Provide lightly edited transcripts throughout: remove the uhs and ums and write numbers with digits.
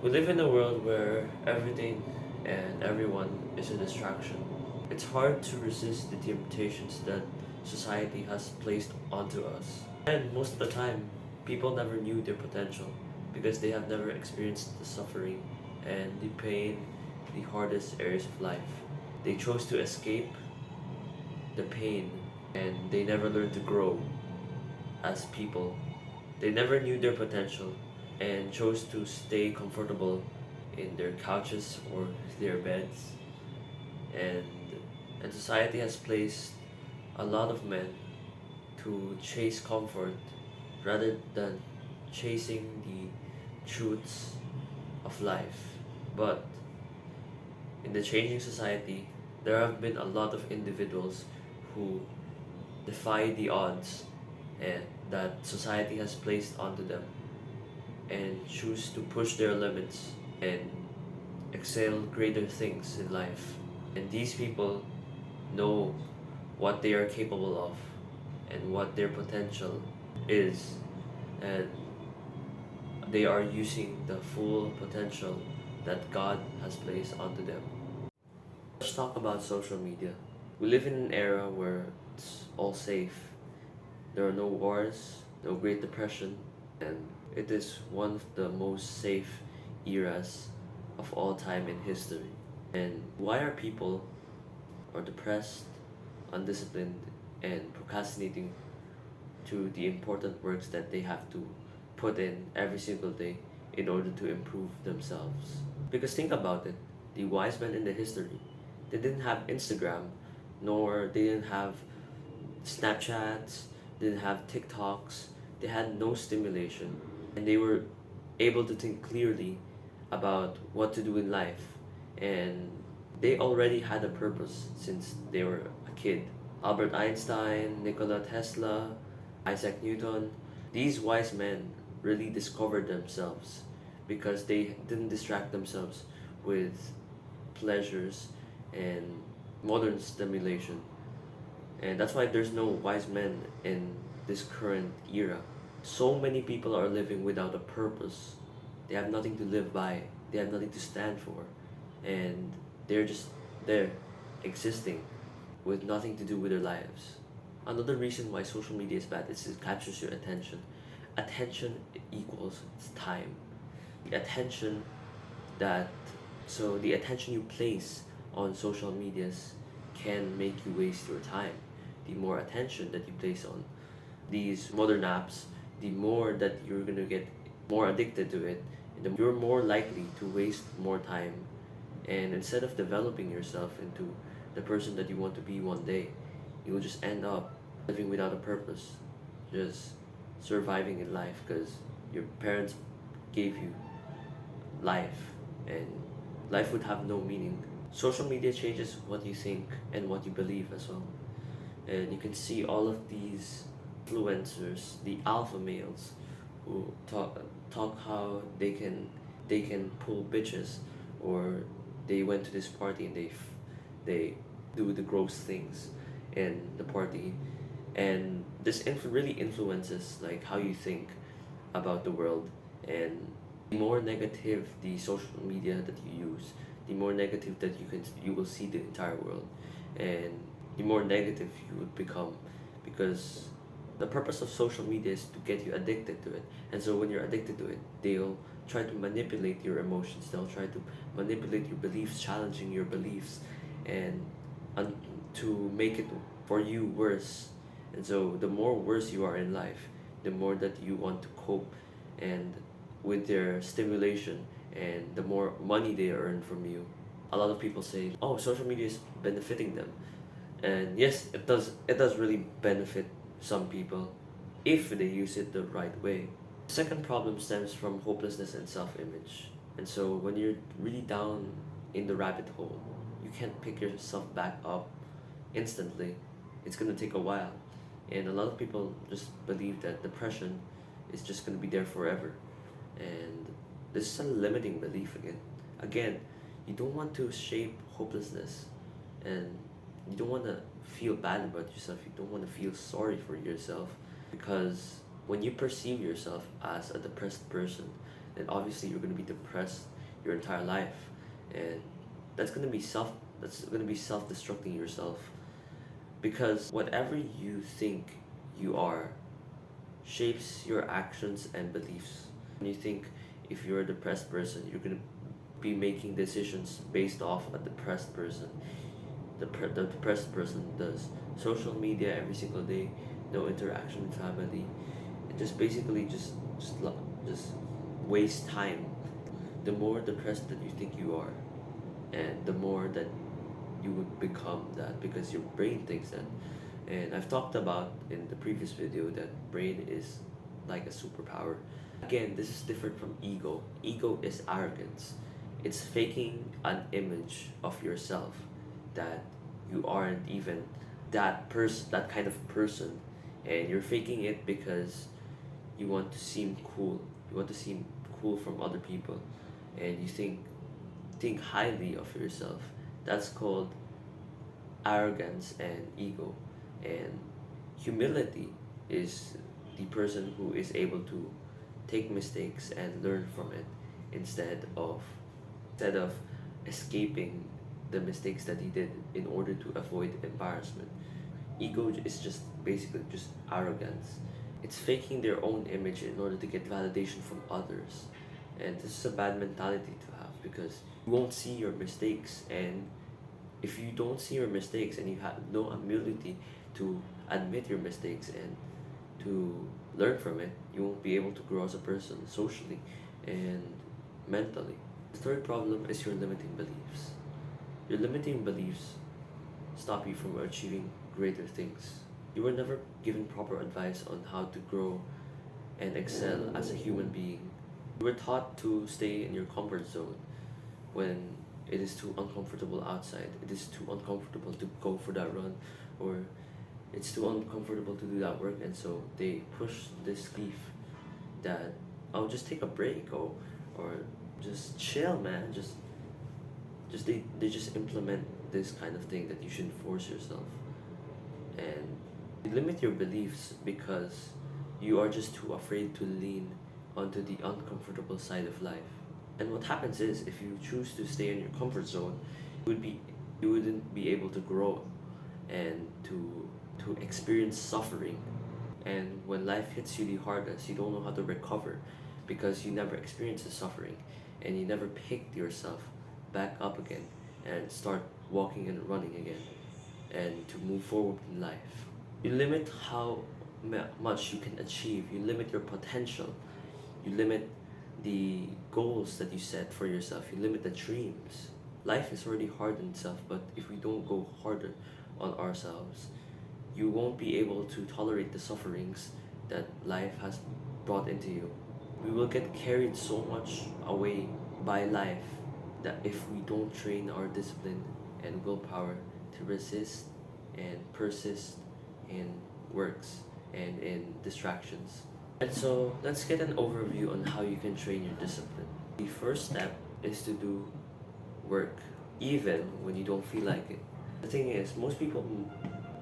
We live in a world where everything and everyone is a distraction. It's hard to resist the temptations that society has placed onto us. And most of the time, people never knew their potential because they have never experienced the suffering and the pain, the hardest areas of life. They chose to escape the pain and they never learned to grow as people. They never knew their potential and chose to stay comfortable in their couches or their beds. And, and society has placed a lot of men to chase comfort rather than chasing the truths of life. But in the changing society, there have been a lot of individuals who defy the odds and that society has placed onto them and choose to push their limits and excel greater things in life. And these people know what they are capable of and what their potential is, and they are using the full potential that God has placed onto them. Let's talk about social media. We live in an era where it's all safe. There are no wars, no Great Depression, and it is one of the most safe eras of all time in history. And why are people are depressed, undisciplined, and procrastinating to the important works that they have to put in every single day in order to improve themselves? Because think about it, the wise men in the history, they didn't have Instagram, nor they didn't have Snapchats, didn't have TikToks, they had no stimulation, and they were able to think clearly about what to do in life, and they already had a purpose since they were a kid. Albert Einstein, Nikola Tesla, Isaac Newton, these wise men really discovered themselves because they didn't distract themselves with pleasures and modern stimulation. And that's why there's no wise men in this current era. So many people are living without a purpose. They have nothing to live by, they have nothing to stand for, and they're just there, existing, with nothing to do with their lives. Another reason why social media is bad is it captures your attention. Attention equals time. The attention that the attention you place on social medias can make you waste your time. The more attention that you place on these modern apps, the more that you're gonna get more addicted to it, and you're more likely to waste more time. And instead of developing yourself into the person that you want to be one day, you will just end up living without a purpose, just surviving in life because your parents gave you life, and life would have no meaning. Social media changes what you think and what you believe as well. And you can see all of these influencers, the alpha males, who talk how they can pull bitches, or they went to this party and they do the gross things in the party, and this really influences like how you think about the world. And the more negative the social media that you use, the more negative that you will see the entire world, and the more negative you would become, because the purpose of social media is to get you addicted to it. And so when you're addicted to it, they'll try to manipulate your emotions, they'll try to manipulate your beliefs, challenging your beliefs, and to make it for you worse. And so the more worse you are in life, the more that you want to cope and with their stimulation, and the more money they earn from you. A lot of people say, oh, social media is benefiting them. And yes, it does really benefit some people if they use it the right way. Second problem stems from hopelessness and self-image. And so when you're really down in the rabbit hole, you can't pick yourself back up instantly. It's gonna take a while. And a lot of people just believe that depression is just gonna be there forever. And this is a limiting belief again. Again, you don't want to shape hopelessness, and you don't want to feel bad about yourself. You don't want to feel sorry for yourself, because when you perceive yourself as a depressed person, and obviously you're going to be depressed your entire life, and that's going to be self-destructing yourself, because whatever you think you are shapes your actions and beliefs. And you think if you're a depressed person, you're going to be making decisions based off a depressed person. The depressed person does social media every single day, no interaction with family, and just basically just waste time. The more depressed that you think you are, and the more that you would become that, because your brain thinks that. And I've talked about in the previous video that brain is like a superpower. Again, this is different from ego. Ego is arrogance. It's faking an image of yourself that you aren't even that kind of person, and you're faking it because you want to seem cool. You want to seem cool from other people, and you think highly of yourself. That's called arrogance and ego. And humility is the person who is able to take mistakes and learn from it, instead of escaping the mistakes that he did in order to avoid embarrassment. Ego is just basically just arrogance. It's faking their own image in order to get validation from others. And this is a bad mentality to have, because you won't see your mistakes, and if you don't see your mistakes and you have no ability to admit your mistakes and to learn from it, you won't be able to grow as a person socially and mentally. The third problem is your limiting beliefs. Your limiting beliefs stop you from achieving greater things. You were never given proper advice on how to grow and excel as a human being. You were taught to stay in your comfort zone when it is too uncomfortable outside. It is too uncomfortable to go for that run, or it's too uncomfortable to do that work, and so they push this belief that I'll just take a break, or just chill, man. They just implement this kind of thing that you shouldn't force yourself. And you limit your beliefs because you are just too afraid to lean onto the uncomfortable side of life. And what happens is, if you choose to stay in your comfort zone, you wouldn't be able to grow and to experience suffering. And when life hits you the hardest, you don't know how to recover, because you never experienced the suffering, and you never picked yourself back up again and start walking and running again, and to move forward in life. You limit how much you can achieve. You limit your potential. You limit the goals that you set for yourself. You limit the dreams. Life is already hard in itself, but if we don't go harder on ourselves, you won't be able to tolerate the sufferings that life has brought into you. We will get carried so much away by life that if we don't train our discipline and willpower to resist and persist in works and in distractions. And so let's get an overview on how you can train your discipline. The first step is to do work even when you don't feel like it. The thing is, most people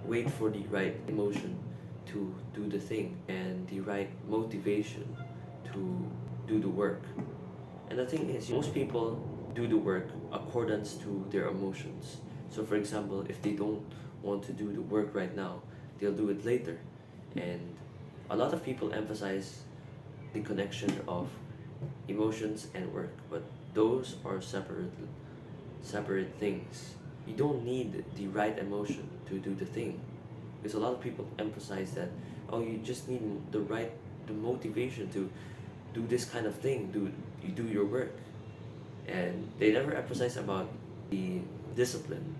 wait for the right emotion to do the thing and the right motivation to do the work. And the thing is, most people do the work accordance to their emotions. So for example, if they don't want to do the work right now, they'll do it later. And a lot of people emphasize the connection of emotions and work, but those are separate things. You don't need the right emotion to do the thing, because a lot of people emphasize that, oh, you just need the motivation to do this kind of thing, you do your work, and they never emphasize about the discipline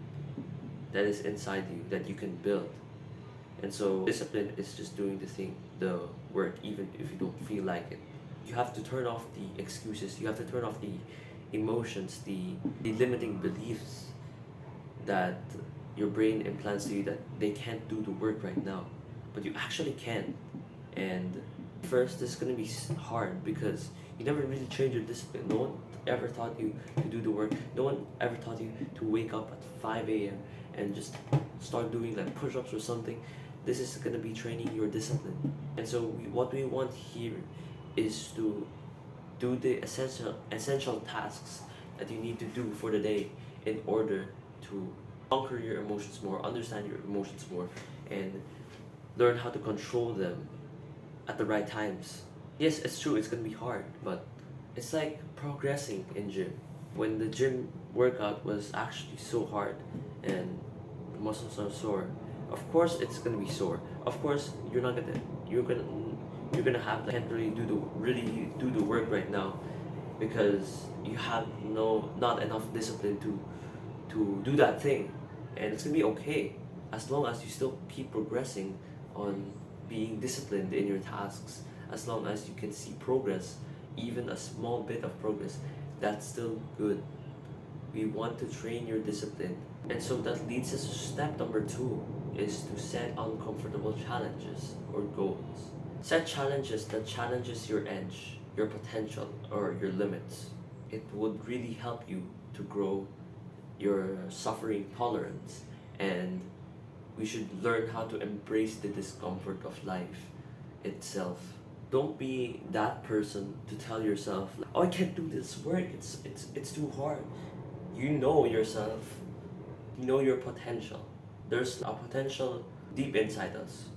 that is inside you that you can build. And so discipline is just doing the work even if you don't feel like it. You have to turn off the excuses. You have to turn off the emotions, the limiting beliefs that your brain implants to you that they can't do the work right now, but you actually can. And first, this is going to be hard because you never really trained your discipline. No one ever taught you to do the work. No one ever taught you to wake up at 5 a.m. and just start doing like push-ups or something. This is going to be training your discipline. And so what we want here is to do the essential tasks that you need to do for the day in order to conquer your emotions more, understand your emotions more, and learn how to control them at the right times. Yes, it's true, it's gonna be hard, but it's like progressing in gym. When the gym workout was actually so hard and the muscles are sore, of course it's gonna be sore. Of course you're gonna have can't really do the work right now because you have not enough discipline to do that thing, and it's gonna be okay as long as you still keep progressing on being disciplined in your tasks. As long as you can see progress, even a small bit of progress, that's still good. We want to train your discipline, and so that leads us to step number 2, is to set uncomfortable challenges or goals. Set challenges that challenges your edge, your potential, or your limits. It would really help you to grow your suffering tolerance, and we should learn how to embrace the discomfort of life itself. Don't be that person to tell yourself, "Oh, I can't do this work. It's too hard." You know yourself. You know your potential. There's a potential deep inside us,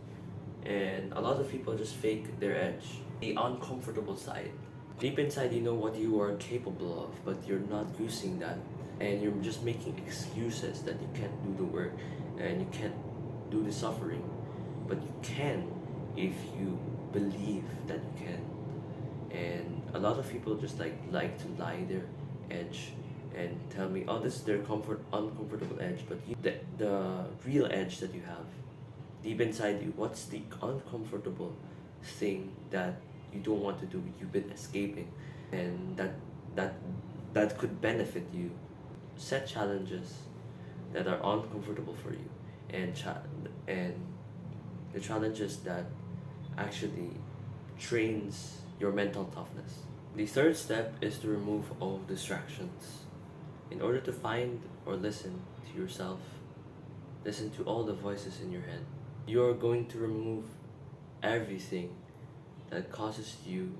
and a lot of people just fake their edge. The uncomfortable side. Deep inside, you know what you are capable of, but you're not using that, and you're just making excuses that you can't do the work and you can't do the suffering, but you can if you believe that you can. And a lot of people just like to lie their edge and tell me, "Oh, this is their uncomfortable edge," but the real edge that you have deep inside you, what's the uncomfortable thing that you don't want to do, you've been escaping, and that could benefit you. Set challenges that are uncomfortable for you, and the challenges that actually trains your mental toughness. The third step is to remove all distractions. In order to find or listen to yourself, listen to all the voices in your head, you're going to remove everything that causes you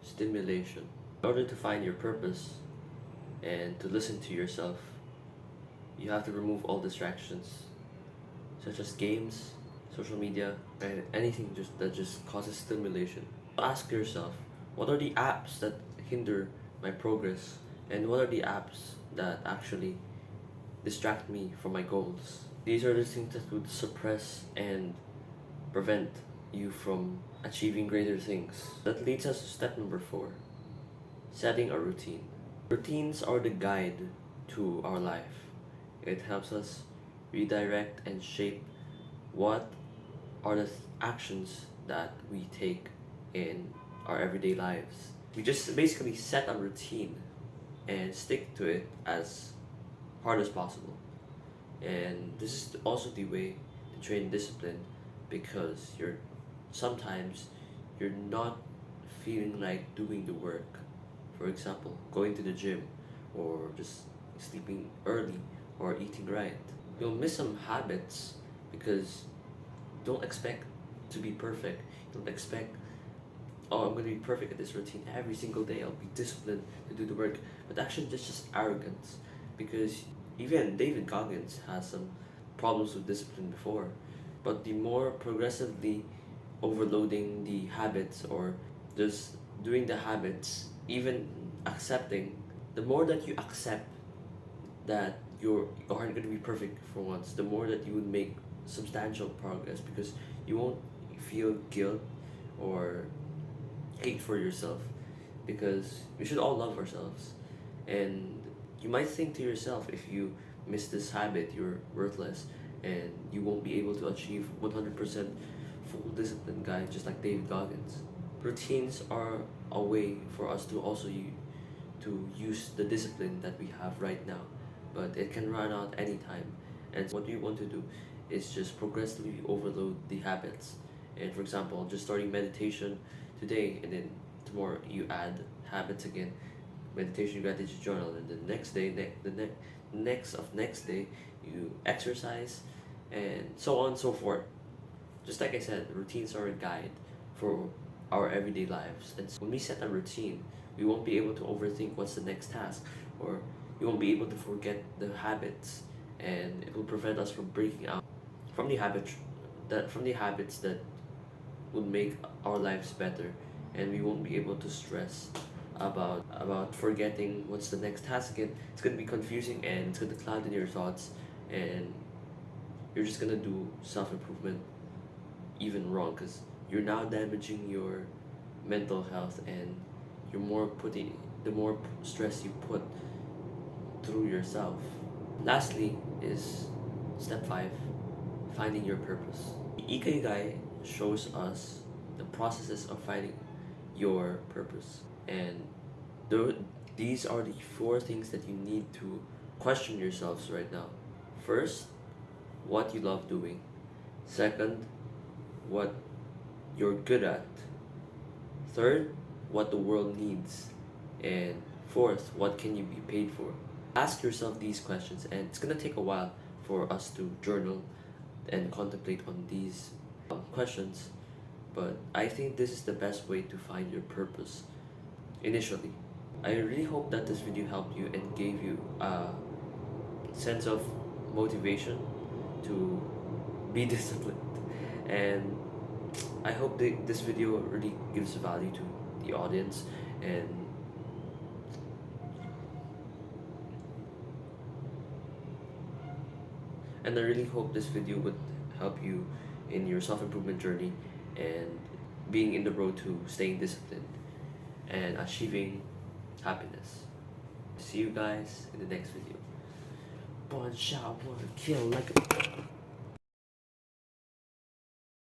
stimulation. In order to find your purpose and to listen to yourself, you have to remove all distractions, such as games, social media, and anything that just causes stimulation. Ask yourself, what are the apps that hinder my progress, and what are the apps that actually distract me from my goals? These are the things that would suppress and prevent you from achieving greater things. That leads us to step number 4, setting a routine. Routines are the guide to our life. It helps us redirect and shape what are the actions that we take in our everyday lives. We just basically set a routine and stick to it as hard as possible. And this is also the way to train discipline, because sometimes you're not feeling like doing the work. For example, going to the gym, or just sleeping early, or eating right. You'll miss some habits because don't expect to be perfect. Don't expect, "Oh, I'm going to be perfect at this routine every single day. I'll be disciplined to do the work." But actually, that's just arrogance, because even David Goggins has some problems with discipline before. But the more progressively overloading the habits, or just doing the habits, even accepting, the more that you accept that you aren't going to be perfect for once, the more that you would make substantial progress, because you won't feel guilt or hate for yourself, because we should all love ourselves. And you might think to yourself, if you miss this habit, you're worthless and you won't be able to achieve 100% full discipline, guy, just like David Goggins. Routines are a way for us to also to use the discipline that we have right now, but it can run out anytime. And what you want to do is just progressively overload the habits. And for example, just starting meditation today, and then tomorrow you add habits again. Meditation, gratitude journal, and the next day, next day, you exercise, and so on and so forth. Just like I said, routines are a guide for our everyday lives. And so when we set a routine, we won't be able to overthink what's the next task, or we won't be able to forget the habits, and it will prevent us from breaking out from the habits that would make our lives better, and we won't be able to stress about forgetting what's the next task again. It's gonna be confusing and it's gonna cloud in your thoughts, and you're just gonna do self-improvement even wrong, because you're now damaging your mental health, and the more stress you put through yourself. Lastly is step 5, finding your purpose. Ikigai shows us the processes of finding your purpose, and these are the 4 things that you need to question yourselves right now. First, what you love doing. Second, what you're good at. Third, what the world needs. And fourth, what can you be paid for? Ask yourself these questions, and it's gonna take a while for us to journal and contemplate on these questions, but I think this is the best way to find your purpose initially. I really hope that this video helped you and gave you a sense of motivation to be disciplined, and I hope this video really gives value to the audience, and I really hope this video would help you in your self-improvement journey and being in the road to staying disciplined and achieving happiness. See you guys in the next video. One shot, one kill like a